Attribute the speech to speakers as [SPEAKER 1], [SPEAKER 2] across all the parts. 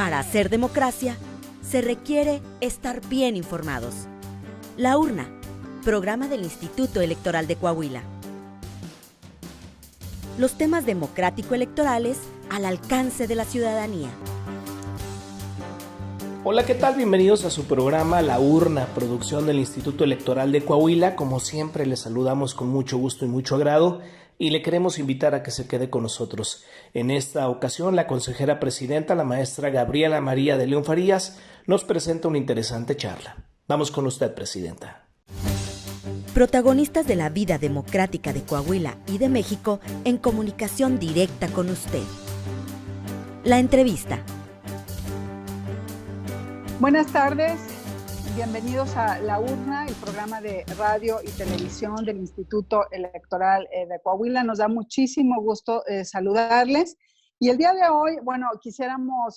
[SPEAKER 1] Para hacer democracia, se requiere estar bien informados. La Urna, programa del Instituto Electoral de Coahuila. Los temas democrático-electorales al alcance de la ciudadanía.
[SPEAKER 2] Hola, ¿qué tal? Bienvenidos a su programa La Urna, producción del Instituto Electoral de Coahuila. Como siempre, les saludamos con mucho gusto y mucho agrado y le queremos invitar a que se quede con nosotros. En esta ocasión, la consejera presidenta, la maestra Gabriela María de León Farías, nos presenta una interesante charla. Vamos con usted, presidenta.
[SPEAKER 1] Protagonistas de la vida democrática de Coahuila y de México en comunicación directa con usted. La entrevista.
[SPEAKER 3] Buenas tardes, bienvenidos a La Urna, el programa de radio y televisión del Instituto Electoral de Coahuila. Nos da muchísimo gusto saludarles. Y el día de hoy, quisiéramos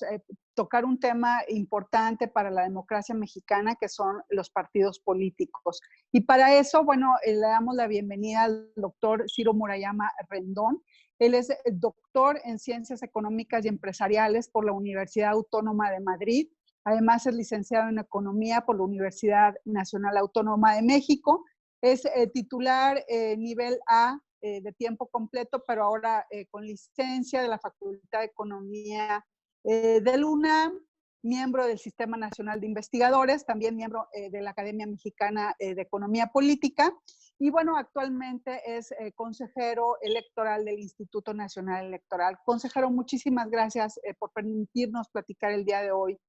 [SPEAKER 3] tocar un tema importante para la democracia mexicana, que son los partidos políticos. Y para eso, le damos la bienvenida al doctor Ciro Murayama Rendón. Él es doctor en Ciencias Económicas y Empresariales por la Universidad Autónoma de Madrid. Además, es licenciado en Economía por la Universidad Nacional Autónoma de México. Es titular nivel A de tiempo completo, pero ahora con licencia de la Facultad de Economía del UNAM, miembro del Sistema Nacional de Investigadores, también miembro de la Academia Mexicana de Economía Política. Y actualmente es consejero electoral del Instituto Nacional Electoral. Consejero, muchísimas gracias por permitirnos platicar el día de hoy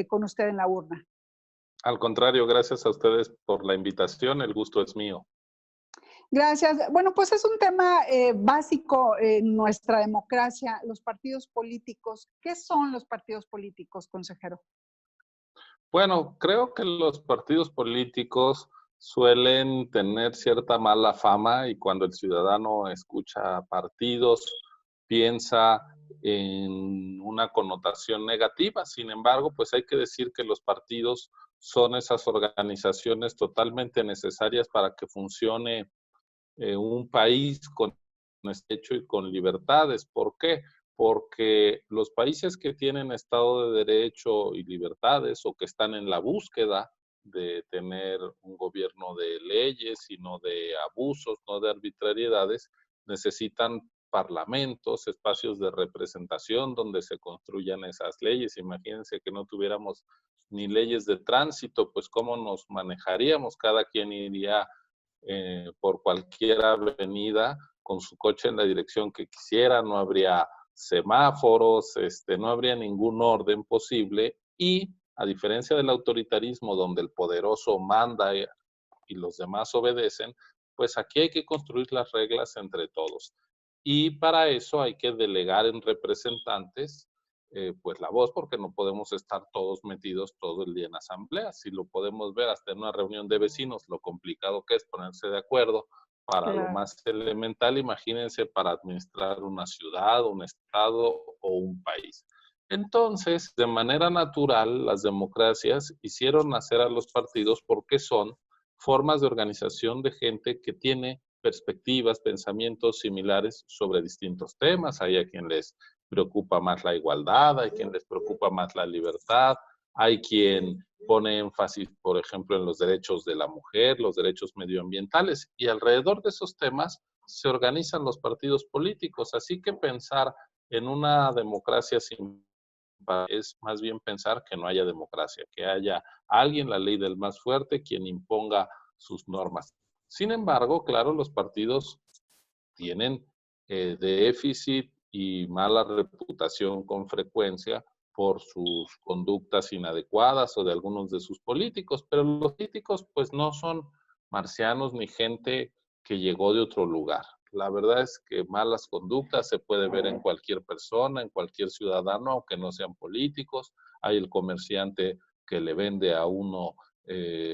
[SPEAKER 3] con usted en La Urna.
[SPEAKER 4] Al contrario, gracias a ustedes por la invitación, el gusto es mío.
[SPEAKER 3] Gracias. Bueno, pues es un tema básico en nuestra democracia, los partidos políticos. ¿Qué son los partidos políticos, consejero?
[SPEAKER 4] Bueno, creo que los partidos políticos suelen tener cierta mala fama y cuando el ciudadano escucha partidos, piensa en una connotación negativa. Sin embargo, pues hay que decir que los partidos son esas organizaciones totalmente necesarias para que funcione un país con derecho y con libertades. ¿Por qué? Porque los países que tienen Estado de Derecho y libertades o que están en la búsqueda de tener un gobierno de leyes y no de abusos, no de arbitrariedades, necesitan parlamentos, espacios de representación donde se construyan esas leyes. Imagínense que no tuviéramos ni leyes de tránsito, pues cómo nos manejaríamos, cada quien iría por cualquier avenida con su coche en la dirección que quisiera, no habría semáforos, no habría ningún orden posible y a diferencia del autoritarismo donde el poderoso manda y los demás obedecen, pues aquí hay que construir las reglas entre todos. Y para eso hay que delegar en representantes pues la voz, porque no podemos estar todos metidos todo el día en asambleas. Si lo podemos ver hasta en una reunión de vecinos, lo complicado que es ponerse de acuerdo para lo más elemental, imagínense para administrar una ciudad, un estado o un país. Entonces, de manera natural, las democracias hicieron nacer a los partidos porque son formas de organización de gente que tiene perspectivas, pensamientos similares sobre distintos temas. Hay a quien les preocupa más la igualdad, hay quien les preocupa más la libertad, hay quien pone énfasis, por ejemplo, en los derechos de la mujer, los derechos medioambientales, y alrededor de esos temas se organizan los partidos políticos. Así que pensar en una democracia sin es más bien pensar que no haya democracia, que haya alguien, la ley del más fuerte, quien imponga sus normas. Sin embargo, claro, los partidos tienen déficit y mala reputación con frecuencia por sus conductas inadecuadas o de algunos de sus políticos, pero los políticos pues no son marcianos ni gente que llegó de otro lugar. La verdad es que malas conductas se puede ver en cualquier persona, en cualquier ciudadano, aunque no sean políticos. Hay el comerciante que le vende a uno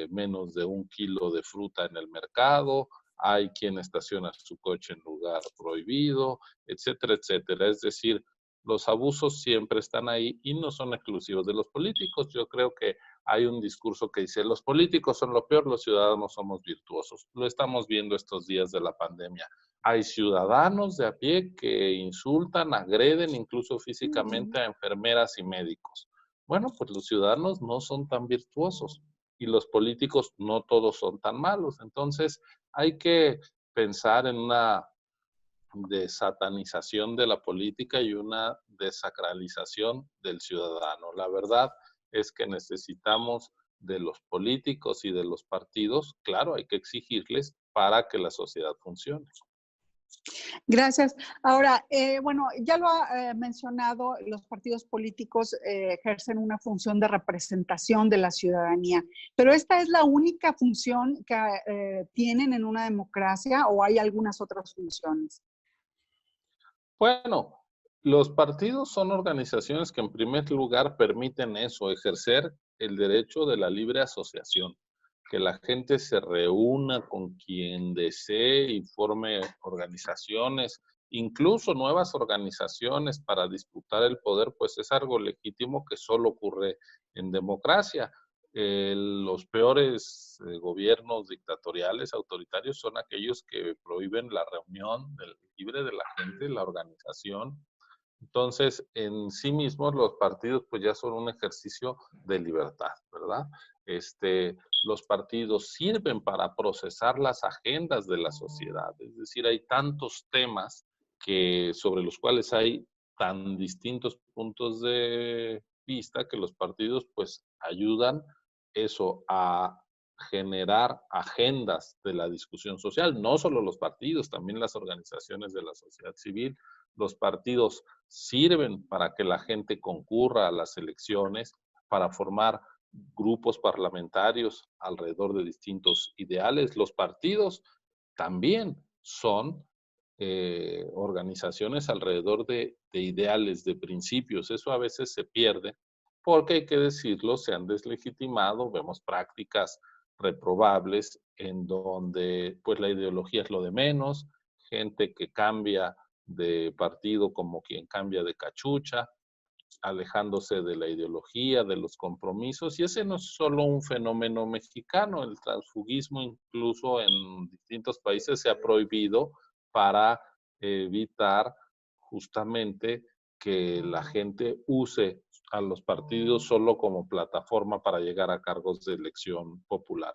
[SPEAKER 4] menos de 1 kilo de fruta en el mercado, hay quien estaciona su coche en lugar prohibido, etcétera, etcétera. Es decir, los abusos siempre están ahí y no son exclusivos de los políticos. Yo creo que hay un discurso que dice, los políticos son lo peor, los ciudadanos somos virtuosos. Lo estamos viendo estos días de la pandemia. Hay ciudadanos de a pie que insultan, agreden incluso físicamente a enfermeras y médicos. Bueno, pues los ciudadanos no son tan virtuosos y los políticos no todos son tan malos. Entonces, hay que pensar en una desatanización de la política y una desacralización del ciudadano. La verdad es que necesitamos de los políticos y de los partidos, claro, hay que exigirles para que la sociedad funcione.
[SPEAKER 3] Gracias. Ahora, bueno, ya lo ha mencionado, los partidos políticos ejercen una función de representación de la ciudadanía, pero ¿esta es la única función que tienen en una democracia o hay algunas otras funciones?
[SPEAKER 4] Bueno, los partidos son organizaciones que en primer lugar permiten eso, ejercer el derecho de la libre asociación, que la gente se reúna con quien desee y forme organizaciones, incluso nuevas organizaciones para disputar el poder, pues es algo legítimo que solo ocurre en democracia. Los peores gobiernos dictatoriales, autoritarios, son aquellos que prohíben la reunión libre de la gente, la organización. Entonces, en sí mismos los partidos pues ya son un ejercicio de libertad, ¿verdad? Los partidos sirven para procesar las agendas de la sociedad, es decir, hay tantos temas sobre los cuales hay tan distintos puntos de vista que los partidos pues ayudan eso a generar agendas de la discusión social, no solo los partidos, también las organizaciones de la sociedad civil. Los partidos sirven para que la gente concurra a las elecciones, para formar grupos parlamentarios alrededor de distintos ideales. Los partidos también son organizaciones alrededor de ideales, de principios. Eso a veces se pierde porque, hay que decirlo, se han deslegitimado, vemos prácticas reprobables en donde pues la ideología es lo de menos, gente que cambia de partido como quien cambia de cachucha, alejándose de la ideología, de los compromisos, y ese no es solo un fenómeno mexicano, el transfugismo incluso en distintos países se ha prohibido para evitar justamente que la gente use a los partidos solo como plataforma para llegar a cargos de elección popular.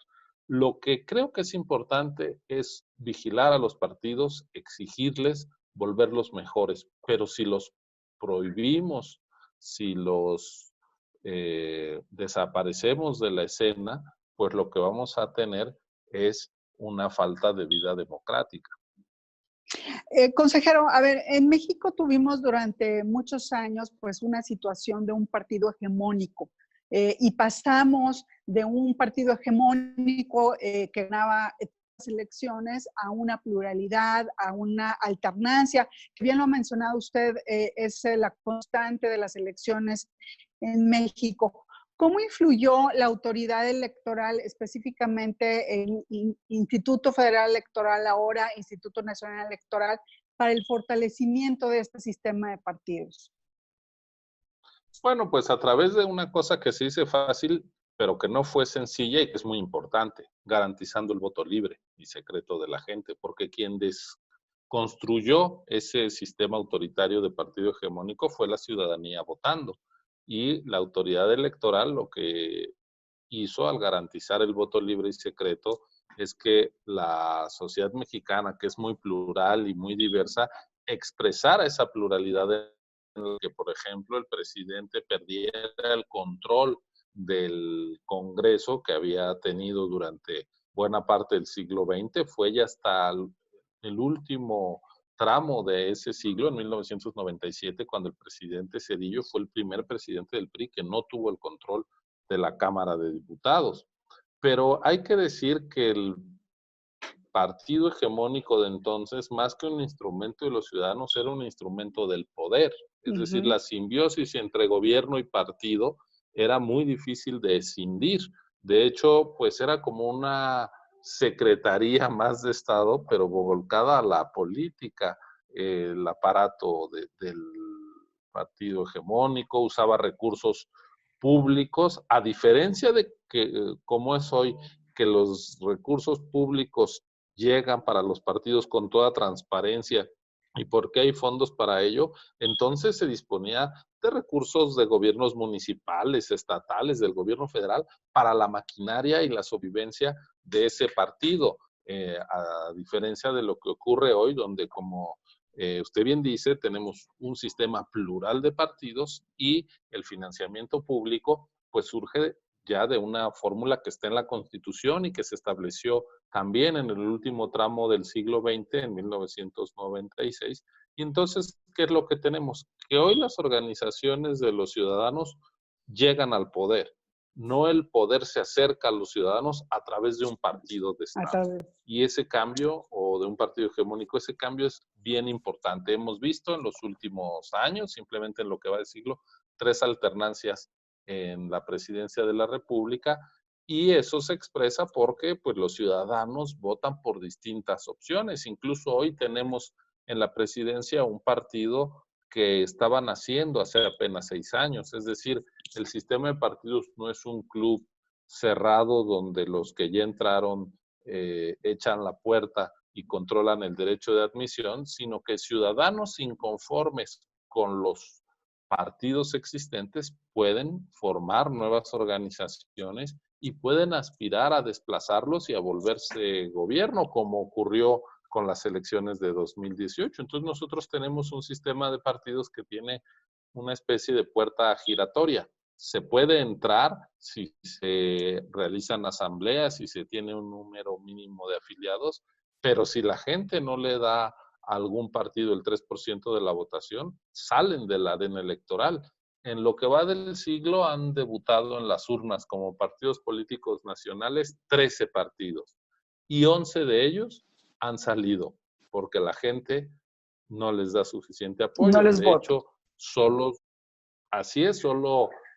[SPEAKER 4] Lo que creo que es importante es vigilar a los partidos, exigirles, volverlos mejores, pero si los prohibimos, si los desaparecemos de la escena, pues lo que vamos a tener es una falta de vida democrática.
[SPEAKER 3] Consejero, a ver, en México tuvimos durante muchos años pues una situación de un partido hegemónico y pasamos de un partido hegemónico que ganaba las elecciones a una pluralidad, a una alternancia, que bien lo ha mencionado usted, es la constante de las elecciones en México. ¿Cómo influyó la autoridad electoral, específicamente el Instituto Federal Electoral, ahora Instituto Nacional Electoral, para el fortalecimiento de este sistema de partidos?
[SPEAKER 4] Bueno, pues a través de una cosa que se dice fácil, pero que no fue sencilla y que es muy importante, garantizando el voto libre y secreto de la gente, porque quien construyó ese sistema autoritario de partido hegemónico fue la ciudadanía votando. Y la autoridad electoral lo que hizo al garantizar el voto libre y secreto es que la sociedad mexicana, que es muy plural y muy diversa, expresara esa pluralidad en la que, por ejemplo, el presidente perdiera el control del Congreso que había tenido durante buena parte del siglo XX, fue ya hasta el último tramo de ese siglo, en 1997, cuando el presidente Zedillo fue el primer presidente del PRI que no tuvo el control de la Cámara de Diputados. Pero hay que decir que el partido hegemónico de entonces, más que un instrumento de los ciudadanos, era un instrumento del poder. Es decir, la simbiosis entre gobierno y partido era muy difícil de escindir. De hecho, pues era como una secretaría más de Estado, pero volcada a la política. El aparato del partido hegemónico usaba recursos públicos, a diferencia de que, como es hoy, que los recursos públicos llegan para los partidos con toda transparencia y porque hay fondos para ello, entonces se disponía de recursos de gobiernos municipales, estatales, del gobierno federal, para la maquinaria y la sobrevivencia de ese partido. A diferencia de lo que ocurre hoy, donde, como usted bien dice, tenemos un sistema plural de partidos y el financiamiento público pues surge ya de una fórmula que está en la Constitución y que se estableció también en el último tramo del siglo XX, en 1996. Y entonces, ¿qué es lo que tenemos? Que hoy las organizaciones de los ciudadanos llegan al poder. No el poder se acerca a los ciudadanos a través de un partido de Estado. Y ese cambio, o de un partido hegemónico, ese cambio es bien importante. Hemos visto en los últimos años, simplemente en lo que va del siglo, 3 alternancias en la presidencia de la República, y eso se expresa porque pues, los ciudadanos votan por distintas opciones. Incluso hoy tenemos en la presidencia un partido que estaba naciendo hace apenas 6 años. Es decir, el sistema de partidos no es un club cerrado donde los que ya entraron echan la puerta y controlan el derecho de admisión, sino que ciudadanos inconformes con los partidos existentes pueden formar nuevas organizaciones y pueden aspirar a desplazarlos y a volverse gobierno, como ocurrió con las elecciones de 2018. Entonces nosotros tenemos un sistema de partidos que tiene una especie de puerta giratoria. Se puede entrar si se realizan asambleas, si se tiene un número mínimo de afiliados, pero si la gente no le da a algún partido el 3% de la votación, salen de la arena electoral. En lo que va del siglo han debutado en las urnas como partidos políticos nacionales 13 partidos y 11 de ellos han salido porque la gente no les da suficiente apoyo.
[SPEAKER 3] No les
[SPEAKER 4] de
[SPEAKER 3] vota.
[SPEAKER 4] hecho, solo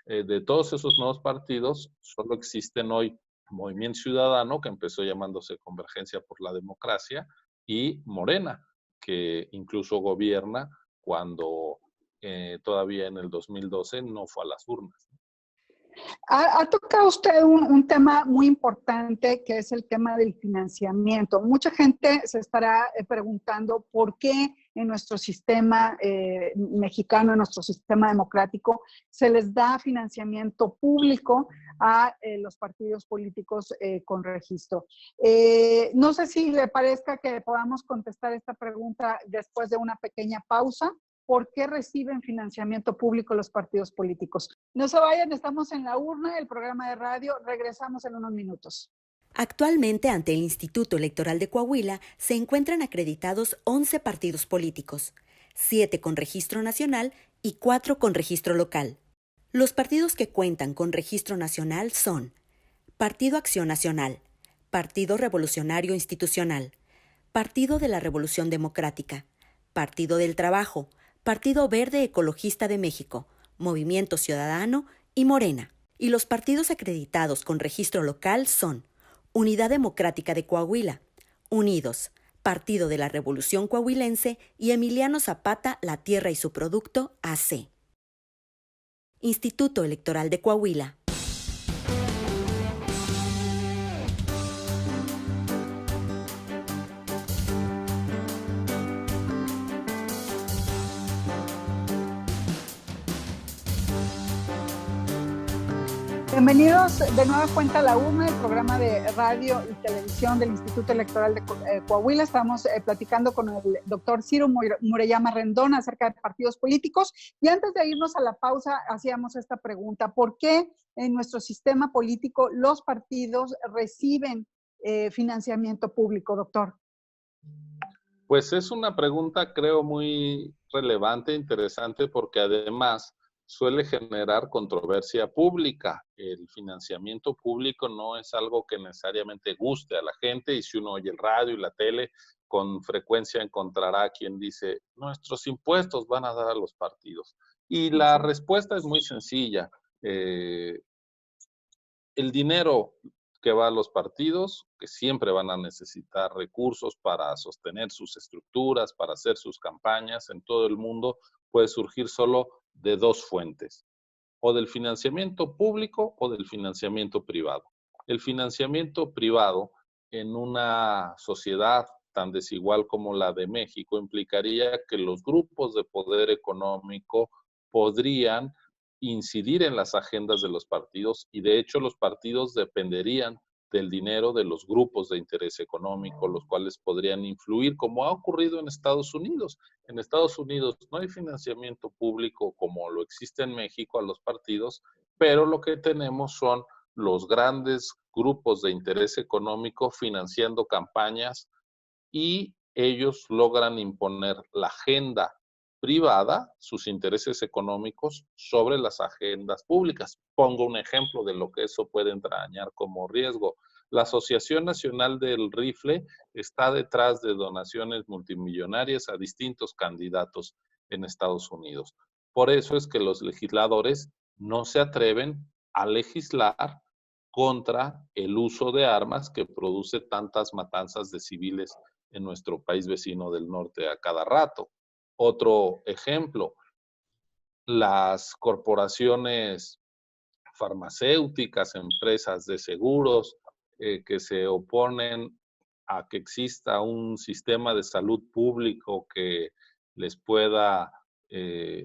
[SPEAKER 4] de todos esos nuevos partidos, solo existen hoy Movimiento Ciudadano, que empezó llamándose Convergencia por la Democracia, y Morena, que incluso gobierna cuando todavía en el 2012 no fue a las urnas.
[SPEAKER 3] Ha tocado usted un tema muy importante, que es el tema del financiamiento. Mucha gente se estará preguntando por qué en nuestro sistema mexicano, en nuestro sistema democrático, se les da financiamiento público a los partidos políticos con registro. No sé si le parezca que podamos contestar esta pregunta después de una pequeña pausa. ¿Por qué reciben financiamiento público los partidos políticos? No se vayan, estamos en La Urna, el programa de radio. Regresamos en unos minutos.
[SPEAKER 1] Actualmente, ante el Instituto Electoral de Coahuila, se encuentran acreditados 11 partidos políticos, 7 con registro nacional y 4 con registro local. Los partidos que cuentan con registro nacional son Partido Acción Nacional, Partido Revolucionario Institucional, Partido de la Revolución Democrática, Partido del Trabajo, Partido Verde Ecologista de México, Movimiento Ciudadano y Morena. Y los partidos acreditados con registro local son Unidad Democrática de Coahuila, Unidos, Partido de la Revolución Coahuilense y Emiliano Zapata, La Tierra y su Producto, AC. Instituto Electoral de Coahuila.
[SPEAKER 3] Bienvenidos de nueva cuenta a La Urna, el programa de radio y televisión del Instituto Electoral de Coahuila. Estamos platicando con el doctor Ciro Murayama Rendón acerca de partidos políticos. Y antes de irnos a la pausa, hacíamos esta pregunta: ¿por qué en nuestro sistema político los partidos reciben financiamiento público, doctor?
[SPEAKER 4] Pues es una pregunta, creo, muy relevante, interesante, porque además suele generar controversia pública. El financiamiento público no es algo que necesariamente guste a la gente, y si uno oye el radio y la tele, con frecuencia encontrará quien dice, nuestros impuestos van a dar a los partidos. Y la respuesta es muy sencilla. El dinero que va a los partidos, que siempre van a necesitar recursos para sostener sus estructuras, para hacer sus campañas en todo el mundo, puede surgir solo de 2 fuentes, o del financiamiento público o del financiamiento privado. El financiamiento privado en una sociedad tan desigual como la de México implicaría que los grupos de poder económico podrían incidir en las agendas de los partidos y de hecho los partidos dependerían del dinero de los grupos de interés económico, los cuales podrían influir, como ha ocurrido en Estados Unidos. En Estados Unidos no hay financiamiento público como lo existe en México a los partidos, pero lo que tenemos son los grandes grupos de interés económico financiando campañas y ellos logran imponer la agenda privada, sus intereses económicos, sobre las agendas públicas. Pongo un ejemplo de lo que eso puede entrañar como riesgo. La Asociación Nacional del Rifle está detrás de donaciones multimillonarias a distintos candidatos en Estados Unidos. Por eso es que los legisladores no se atreven a legislar contra el uso de armas que produce tantas matanzas de civiles en nuestro país vecino del norte a cada rato. Otro ejemplo, las corporaciones farmacéuticas, empresas de seguros que se oponen a que exista un sistema de salud público que les pueda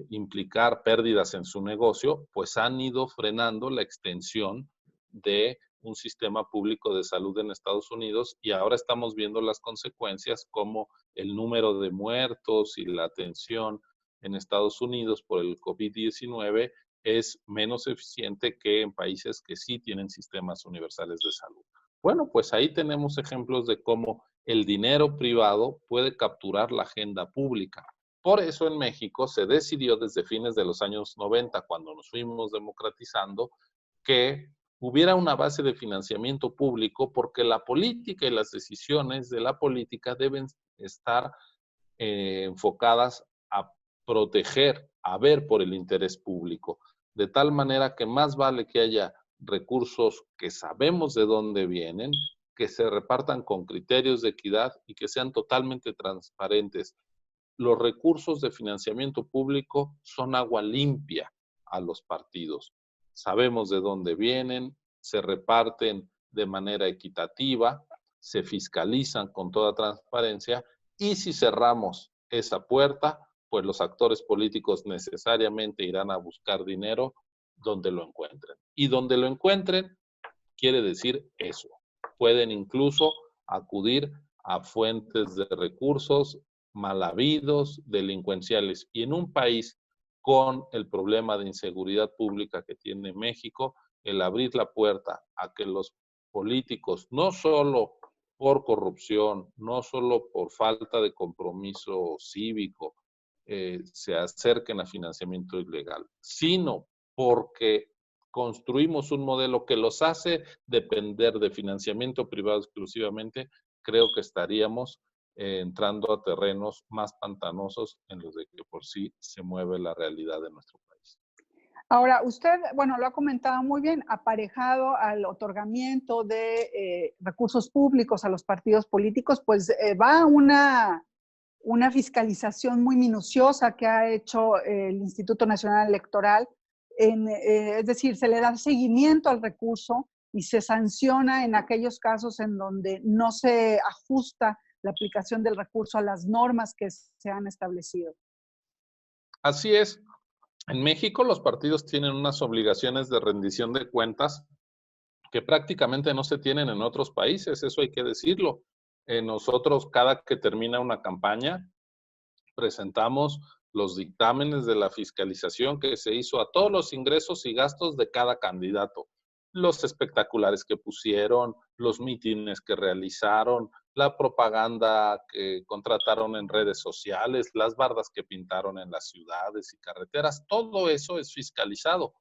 [SPEAKER 4] implicar pérdidas en su negocio, pues han ido frenando la extensión de un sistema público de salud en Estados Unidos y ahora estamos viendo las consecuencias como el número de muertos y la atención en Estados Unidos por el COVID-19 es menos eficiente que en países que sí tienen sistemas universales de salud. Bueno, pues ahí tenemos ejemplos de cómo el dinero privado puede capturar la agenda pública. Por eso en México se decidió desde fines de los años 90, cuando nos fuimos democratizando, que hubiera una base de financiamiento público porque la política y las decisiones de la política deben estar enfocadas a proteger, a ver por el interés público, de tal manera que más vale que haya recursos que sabemos de dónde vienen, que se repartan con criterios de equidad y que sean totalmente transparentes. Los recursos de financiamiento público son agua limpia a los partidos. Sabemos de dónde vienen, se reparten de manera equitativa, se fiscalizan con toda transparencia y si cerramos esa puerta, pues los actores políticos necesariamente irán a buscar dinero donde lo encuentren. Y donde lo encuentren, quiere decir eso. Pueden incluso acudir a fuentes de recursos mal habidos, delincuenciales. Y en un país con el problema de inseguridad pública que tiene México, el abrir la puerta a que los políticos, no solo por corrupción, no solo por falta de compromiso cívico, se acerquen a financiamiento ilegal, sino porque construimos un modelo que los hace depender de financiamiento privado exclusivamente, creo que estaríamos entrando a terrenos más pantanosos en los de que por sí se mueve la realidad de nuestro país.
[SPEAKER 3] Ahora, usted, bueno, lo ha comentado muy bien, aparejado al otorgamiento de recursos públicos a los partidos políticos, pues va una fiscalización muy minuciosa que ha hecho el Instituto Nacional Electoral. Es decir, se le da seguimiento al recurso y se sanciona en aquellos casos en donde no se ajusta la aplicación del recurso a las normas que se han establecido.
[SPEAKER 4] Así es. En México los partidos tienen unas obligaciones de rendición de cuentas que prácticamente no se tienen en otros países, eso hay que decirlo. Nosotros cada que termina una campaña presentamos los dictámenes de la fiscalización que se hizo a todos los ingresos y gastos de cada candidato. Los espectaculares que pusieron, los mítines que realizaron, la propaganda que contrataron en redes sociales, las bardas que pintaron en las ciudades y carreteras, todo eso es fiscalizado.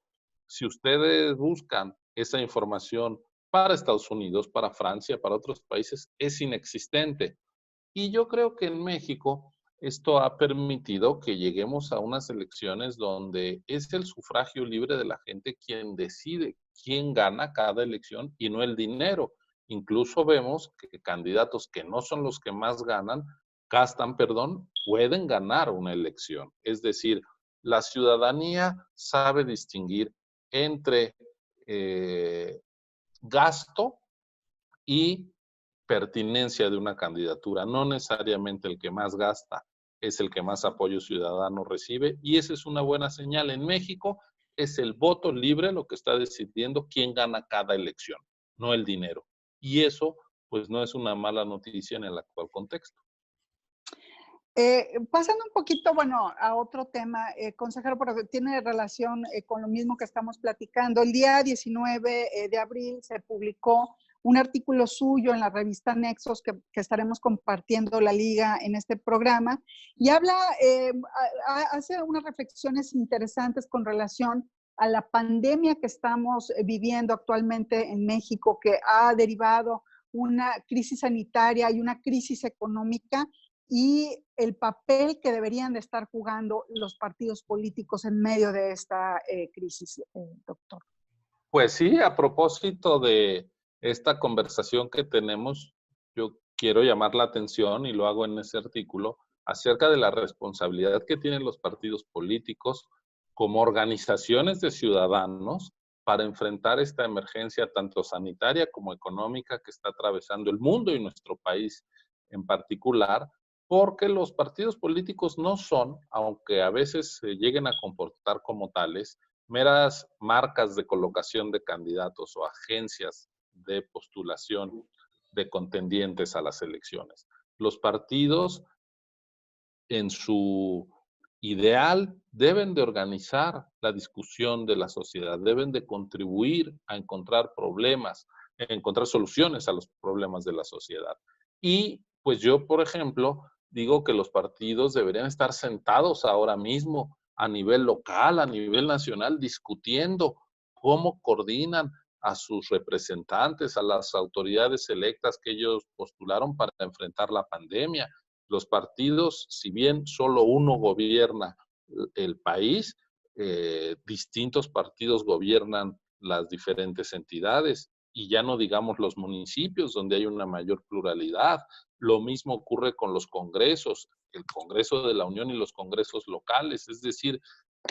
[SPEAKER 4] Si ustedes buscan esa información para Estados Unidos, para Francia, para otros países, es inexistente. Y yo creo que en México esto ha permitido que lleguemos a unas elecciones donde es el sufragio libre de la gente quien decide quién gana cada elección y no el dinero. Incluso vemos que candidatos que no son los que más gastan, pueden ganar una elección. Es decir, la ciudadanía sabe distinguir entre gasto y pertinencia de una candidatura, no necesariamente el que más gasta es el que más apoyo ciudadano recibe, y esa es una buena señal. En México es el voto libre lo que está decidiendo quién gana cada elección, no el dinero. Y eso, pues, no es una mala noticia en el actual contexto.
[SPEAKER 3] Pasando un poquito, bueno, a otro tema, consejero, porque tiene relación con lo mismo que estamos platicando. El día 19 de abril se publicó un artículo suyo en la revista Nexos que estaremos compartiendo la liga en este programa y habla, hace unas reflexiones interesantes con relación a la pandemia que estamos viviendo actualmente en México, que ha derivado una crisis sanitaria y una crisis económica, y el papel que deberían de estar jugando los partidos políticos en medio de esta crisis, doctor.
[SPEAKER 4] Pues sí, a propósito de esta conversación que tenemos, yo quiero llamar la atención, y lo hago en ese artículo, acerca de la responsabilidad que tienen los partidos políticos como organizaciones de ciudadanos para enfrentar esta emergencia tanto sanitaria como económica que está atravesando el mundo y nuestro país en particular, porque los partidos políticos no son, aunque a veces se lleguen a comportar como tales, meras marcas de colocación de candidatos o agencias de postulación de contendientes a las elecciones. Los partidos, en su ideal, deben de organizar la discusión de la sociedad, deben de contribuir a encontrar problemas, a encontrar soluciones a los problemas de la sociedad. Y pues yo, por ejemplo, digo que los partidos deberían estar sentados ahora mismo a nivel local, a nivel nacional, discutiendo cómo coordinan a sus representantes, a las autoridades electas que ellos postularon para enfrentar la pandemia. Los partidos, si bien solo uno gobierna el país, distintos partidos gobiernan las diferentes entidades, y ya no digamos los municipios, donde hay una mayor pluralidad. Lo mismo ocurre con los congresos, el Congreso de la Unión y los congresos locales, es decir,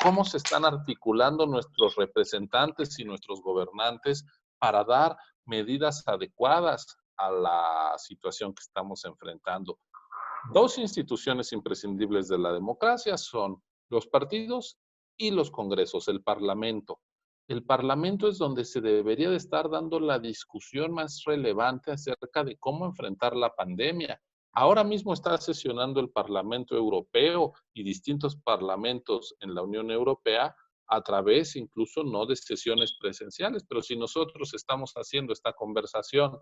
[SPEAKER 4] cómo se están articulando nuestros representantes y nuestros gobernantes para dar medidas adecuadas a la situación que estamos enfrentando. Dos instituciones imprescindibles de la democracia son los partidos y los congresos, el Parlamento. El Parlamento es donde se debería de estar dando la discusión más relevante acerca de cómo enfrentar la pandemia. Ahora mismo está sesionando el Parlamento Europeo y distintos parlamentos en la Unión Europea a través incluso no de sesiones presenciales, pero si nosotros estamos haciendo esta conversación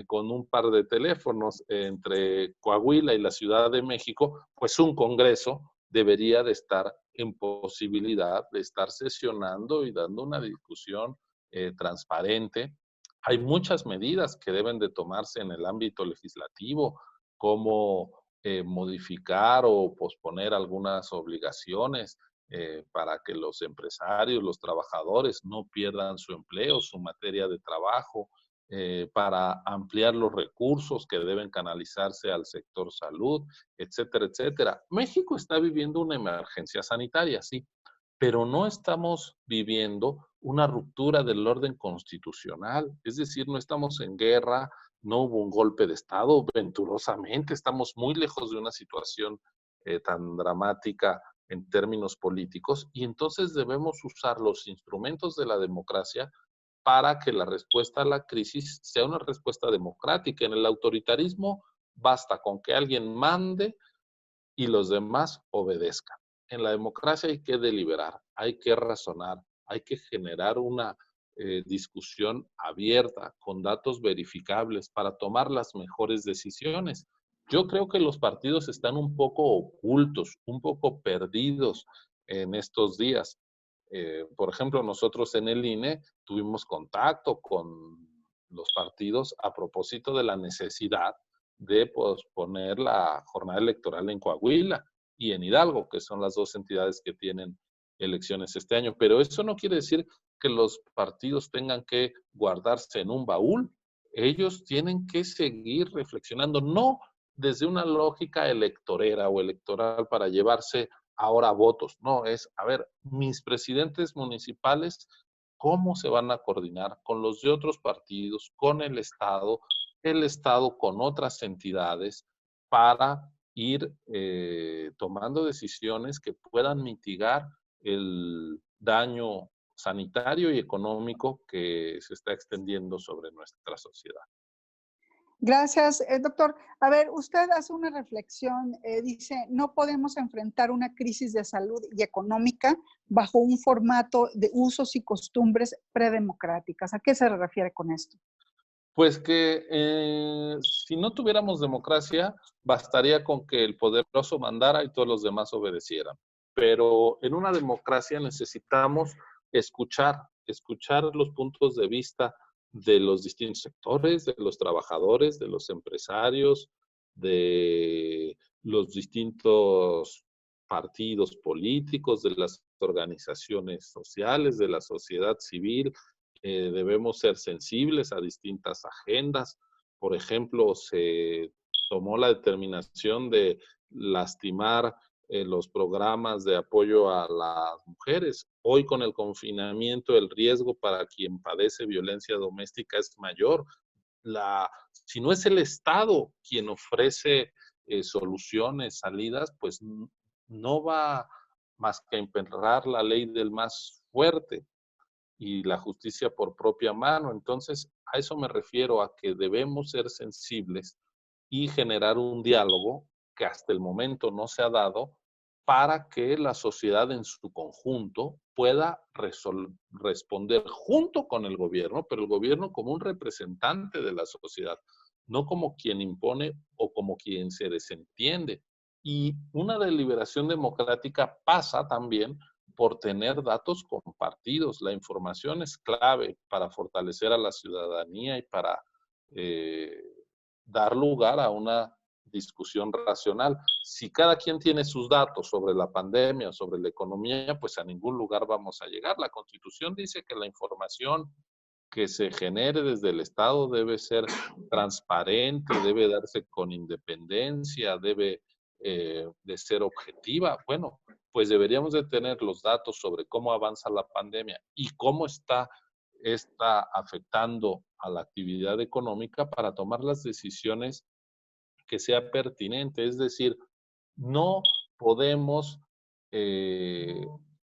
[SPEAKER 4] con un par de teléfonos entre Coahuila y la Ciudad de México, pues un congreso debería de estar en posibilidad de estar sesionando y dando una discusión transparente. Hay muchas medidas que deben de tomarse en el ámbito legislativo, como modificar o posponer algunas obligaciones para que los empresarios, los trabajadores no pierdan su empleo, su materia de trabajo, para ampliar los recursos que deben canalizarse al sector salud, etcétera, etcétera. México está viviendo una emergencia sanitaria, sí, pero no estamos viviendo una ruptura del orden constitucional, es decir, no estamos en guerra, no hubo un golpe de Estado, venturosamente, estamos muy lejos de una situación tan dramática en términos políticos, y entonces debemos usar los instrumentos de la democracia para que la respuesta a la crisis sea una respuesta democrática. En el autoritarismo basta con que alguien mande y los demás obedezcan. En la democracia hay que deliberar, hay que razonar, hay que generar una discusión abierta, con datos verificables, para tomar las mejores decisiones. Yo creo que los partidos están un poco ocultos, un poco perdidos en estos días. Por ejemplo, nosotros en el INE tuvimos contacto con los partidos a propósito de la necesidad de posponer la jornada electoral en Coahuila y en Hidalgo, que son las dos entidades que tienen elecciones este año. Pero eso no quiere decir que los partidos tengan que guardarse en un baúl. Ellos tienen que seguir reflexionando, no desde una lógica electorera o electoral para llevarse ahora votos. No, es, a ver, mis presidentes municipales, ¿cómo se van a coordinar con los de otros partidos, con el Estado con otras entidades, para ir tomando decisiones que puedan mitigar el daño sanitario y económico que se está extendiendo sobre nuestra sociedad.
[SPEAKER 3] Gracias, doctor. A ver, usted hace una reflexión, dice, no podemos enfrentar una crisis de salud y económica bajo un formato de usos y costumbres predemocráticas. ¿A qué se refiere con esto?
[SPEAKER 4] Pues que si no tuviéramos democracia, bastaría con que el poderoso mandara y todos los demás obedecieran. Pero en una democracia necesitamos escuchar los puntos de vista de los distintos sectores, de los trabajadores, de los empresarios, de los distintos partidos políticos, de las organizaciones sociales, de la sociedad civil. Debemos ser sensibles a distintas agendas. Por ejemplo, se tomó la determinación de lastimar los programas de apoyo a las mujeres. Hoy con el confinamiento el riesgo para quien padece violencia doméstica es mayor. Si no es el Estado quien ofrece soluciones, salidas, pues no va más que a emperrar la ley del más fuerte y la justicia por propia mano. Entonces, a eso me refiero, a que debemos ser sensibles y generar un diálogo que hasta el momento no se ha dado para que la sociedad en su conjunto pueda responder junto con el gobierno, pero el gobierno como un representante de la sociedad, no como quien impone o como quien se desentiende. Y una deliberación democrática pasa también por tener datos compartidos. La información es clave para fortalecer a la ciudadanía y para dar lugar a una discusión racional. Si cada quien tiene sus datos sobre la pandemia, sobre la economía, pues a ningún lugar vamos a llegar. La Constitución dice que la información que se genere desde el Estado debe ser transparente, debe darse con independencia, debe de ser objetiva. Bueno, pues deberíamos de tener los datos sobre cómo avanza la pandemia y cómo está afectando a la actividad económica para tomar las decisiones que sea pertinente. Es decir, no podemos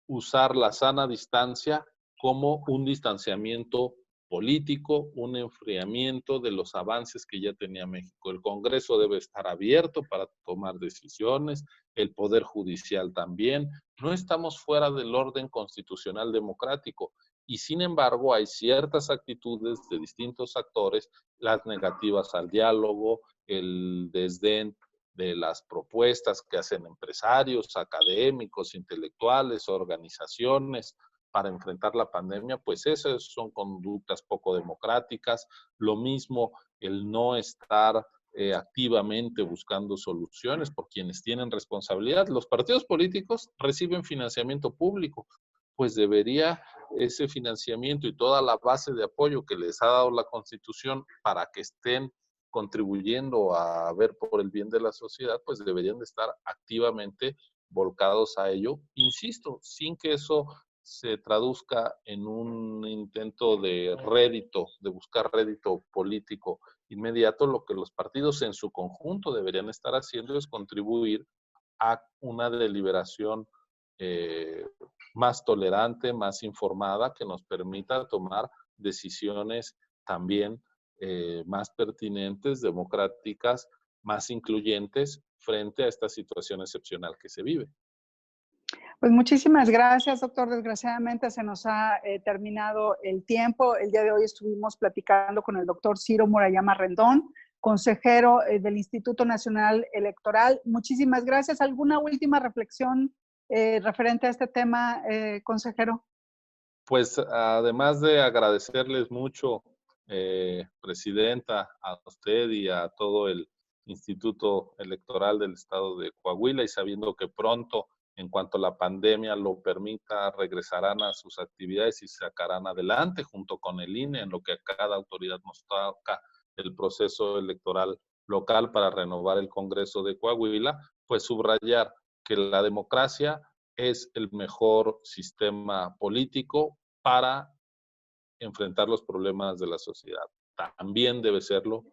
[SPEAKER 4] usar la sana distancia como un distanciamiento político, un enfriamiento de los avances que ya tenía México. El Congreso debe estar abierto para tomar decisiones, el Poder Judicial también. No estamos fuera del orden constitucional democrático y sin embargo hay ciertas actitudes de distintos actores, las negativas al diálogo, el desdén de las propuestas que hacen empresarios, académicos, intelectuales, organizaciones para enfrentar la pandemia, pues esas son conductas poco democráticas. Lo mismo el no estar activamente buscando soluciones por quienes tienen responsabilidad. Los partidos políticos reciben financiamiento público, pues debería ese financiamiento y toda la base de apoyo que les ha dado la Constitución para que estén contribuyendo a ver por el bien de la sociedad, pues deberían de estar activamente volcados a ello, insisto, sin que eso se traduzca en un intento de rédito, de buscar rédito político inmediato. Lo que los partidos en su conjunto deberían estar haciendo es contribuir a una deliberación más tolerante, más informada, que nos permita tomar decisiones también más pertinentes, democráticas, más incluyentes frente a esta situación excepcional que se vive.
[SPEAKER 3] Pues muchísimas gracias, doctor. Desgraciadamente se nos ha terminado el tiempo. El día de hoy estuvimos platicando con el doctor Ciro Murayama Rendón, consejero del Instituto Nacional Electoral. Muchísimas gracias. ¿Alguna última reflexión referente a este tema, consejero?
[SPEAKER 4] Pues además de agradecerles mucho, Presidenta, a usted y a todo el Instituto Electoral del Estado de Coahuila, y sabiendo que pronto, en cuanto la pandemia lo permita, regresarán a sus actividades y sacarán adelante junto con el INE, en lo que a cada autoridad nos toca, el proceso electoral local para renovar el Congreso de Coahuila, pues subrayar que la democracia es el mejor sistema político para enfrentar los problemas de la sociedad. También debe serlo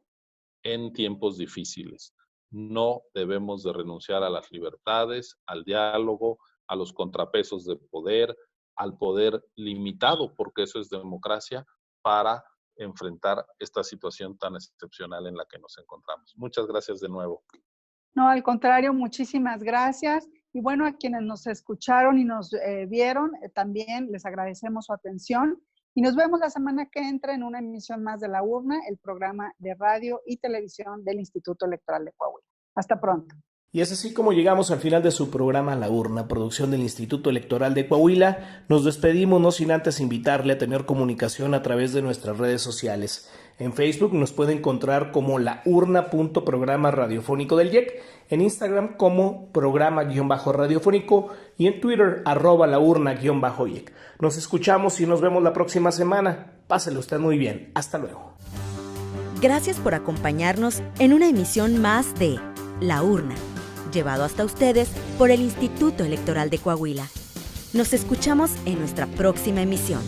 [SPEAKER 4] en tiempos difíciles. no debemos de renunciar a las libertades, al diálogo, a los contrapesos de poder, al poder limitado, porque eso es democracia, para enfrentar esta situación tan excepcional en la que nos encontramos. Muchas gracias de nuevo.
[SPEAKER 3] No, al contrario, muchísimas gracias. Y bueno, a quienes nos escucharon y nos vieron, también les agradecemos su atención. Y nos vemos la semana que entra en una emisión más de La Urna, el programa de radio y televisión del Instituto Electoral de Coahuila. Hasta pronto.
[SPEAKER 2] Y es así como llegamos al final de su programa La Urna, producción del Instituto Electoral de Coahuila. Nos despedimos, no sin antes invitarle a tener comunicación a través de nuestras redes sociales. En Facebook nos puede encontrar como laurna.programa radiofónico del IEC, en Instagram como programa-radiofónico y en Twitter @laurna-IEC. Nos escuchamos y nos vemos la próxima semana. Pásele usted muy bien. Hasta luego.
[SPEAKER 1] Gracias por acompañarnos en una emisión más de La Urna, llevado hasta ustedes por el Instituto Electoral de Coahuila. Nos escuchamos en nuestra próxima emisión.